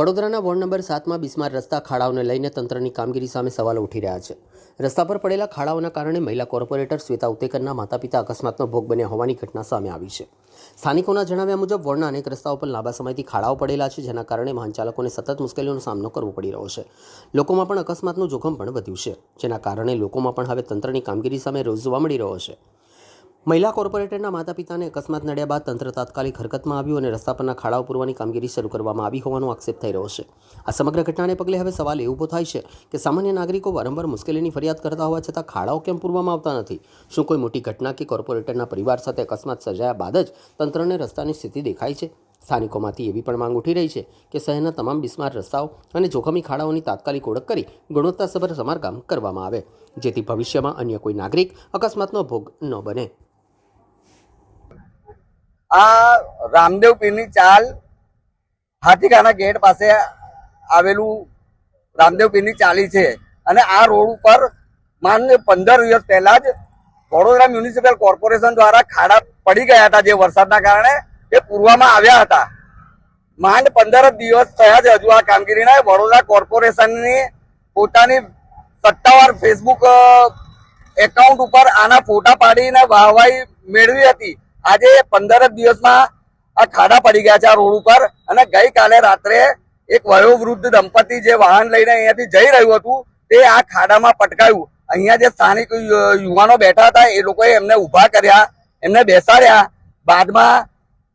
વડોદરાના ward number 7માં બિસ્માર રસ્તા ખાડાઓને લઈને તંત્રની કામગીરી સામે સવાલો ઉઠી રહ્યા છે. રસ્તા પર પડેલા ખાડાઓના કારણે મહિલા કોર્પોરેટર શ્વેતા ઉત્તેકરના માતા પિતા અકસ્માતનો ભોગ બન્યા હોવાની ઘટના સામે આવી છે. સ્થાનિકોના જણાવ્યા મુજબ વોર્ડના અનેક રસ્તાઓ પર લાંબા સમયથી ખાડાઓ પડેલા છે, જેના કારણે વાહન ચાલકોને સતત મુશ્કેલીઓનો સામનો કરવો પડી રહ્યો છે. લોકોમાં પણ અકસ્માતનું જોખમ પણ વધ્યું છે, જેના કારણે લોકોમાં પણ હવે તંત્રની કામગીરી સામે રોષ જોવા મળી રહ્યો છે. મહિલા કોર્પોરેટરના માતા પિતાને અકસ્માત નડ્યા બાદ તંત્ર તાત્કાલિક હરકતમાં આવ્યું અને રસ્તા પરના ખાડાઓ પૂરવાની કામગીરી શરૂ કરવામાં આવી હોવાનો આક્ષેપ થઈ રહ્યો છે. આ સમગ્ર ઘટનાને પગલે હવે સવાલ એ ઊભો થાય છે કે સામાન્ય નાગરિકો વારંવાર મુશ્કેલીની ફરિયાદ કરતા હોવા છતાં ખાડાઓ કેમ પૂરવામાં આવતા નથી? શું કોઈ મોટી ઘટના કે કોર્પોરેટરના પરિવાર સાથે અકસ્માત સર્જાયા બાદ જ તંત્રને રસ્તાની સ્થિતિ દેખાય છે? સ્થાનિકોમાંથી એવી પણ માંગ ઉઠી રહી છે કે શહેરના તમામ બિસ્માર રસ્તાઓ અને જોખમી ખાડાઓની તાત્કાલિક ઓળખ કરી ગુણવત્તાસભર સમારકામ કરવામાં આવે, જેથી ભવિષ્યમાં અન્ય કોઈ નાગરિક અકસ્માતનો ભોગ ન બને. આ રામદેવ પીરની ચાલ હાથીખાના ગેટ પાસે આવેલું રામદેવ પીરની ચાલી છે અને આ રોડ ઉપર માન્ય 15 દિવસ પહેલા જ વડોદરા મ્યુનિસિપલ કોર્પોરેશન દ્વારા ખાડા પડી ગયા હતા, જે વરસાદના કારણે એ પૂરવામાં આવ્યા હતા. માંડ 15 દિવસ થયા છે હજુ આ કામગીરીના. વડોદરા કોર્પોરેશનની પોતાની સત્તાવાર ફેસબુક એકાઉન્ટ ઉપર આના ફોટા પાડીને વાહવાઈ મેળવી હતી. આજે 15 દિવસમાં આ ખાડા પડી ગયા છે આ રોડ ઉપર અને ગઈકાલે રાત્રે એક વયોવૃદ્ધ દંપતી જે વાહન લઈને અહીંયાથી જઈ રહ્યું હતું તે આ ખાડામાં પટકાયું. અહીંયા જે સ્થાનિક યુવાનો બેઠા હતા એ લોકોએ એમને ઊભા કર્યા, એમને બેસાડ્યા. બાદમાં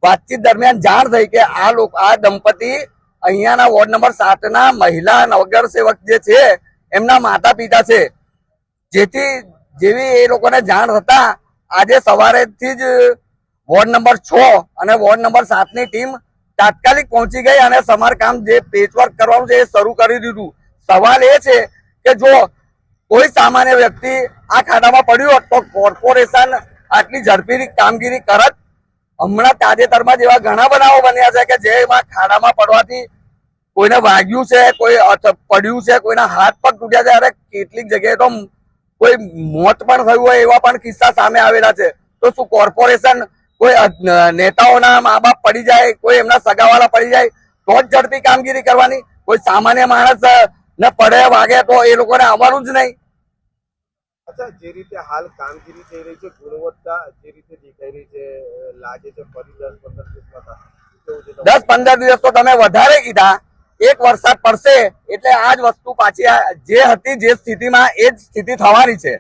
વાતચીત દરમિયાન જાણ થઈ કે આ દંપતી અહીંયાના વોર્ડ નંબર 7ના મહિલા નગરસેવક જે છે એમના માતા પિતા છે. જેવી એ લોકોને જાણ થતા આજે સવારેથી જ વોર્ડ નંબર 6 અને વોર્ડ નંબર 7ની ટીમ તાત્કાલિક પહોંચી ગઈ અને સમારકામ જે પેચવર્ક કરવાનું છે એ શરૂ કરી દીધું. સવાલ એ છે કે જો કોઈ સામાન્ય વ્યક્તિ આ ખાડામાં પડ્યું હોત તો કોર્પોરેશન આટલી ઝડપી કામગીરી કરત? હમણાં તાજેતરમાં જેવા ઘણા બનાવો બન્યા છે કે જેમાં ખાડામાં પડવાથી કોઈને વાગ્યું છે, કોઈ પડ્યું છે, કોઈના હાથ પગ તૂટ્યા છે. અરે કેટલીક જગ્યાએ તો કોઈ મોત પણ થયું હોય એવા પણ કિસ્સા સામે આવેલા છે. તો શું કોર્પોરેશન કોઈ નેતાઓના મા બાપ પડી જાય, કોઈ એમના સગાવાળા પડી જાય તો જ ઝડપી કામગીરી કરવાની? કોઈ સામાન્ય માણસ ને પડે વાગે તો એ લોકોને આવવાનું જ નહીં. અચ્છા, જે રીતે હાલ કામગીરી થઈ રહી છે, ગુણવત્તા જે રીતે દેખાઈ રહી છે, લાગે છે ફરી 10-15 દિવસ તો તમે વધારે કીધા. એક વરસાદ પડશે એટલે આ જ વસ્તુ પાછી જે હતી જે સ્થિતિમાં એ જ સ્થિતિ થવાની છે.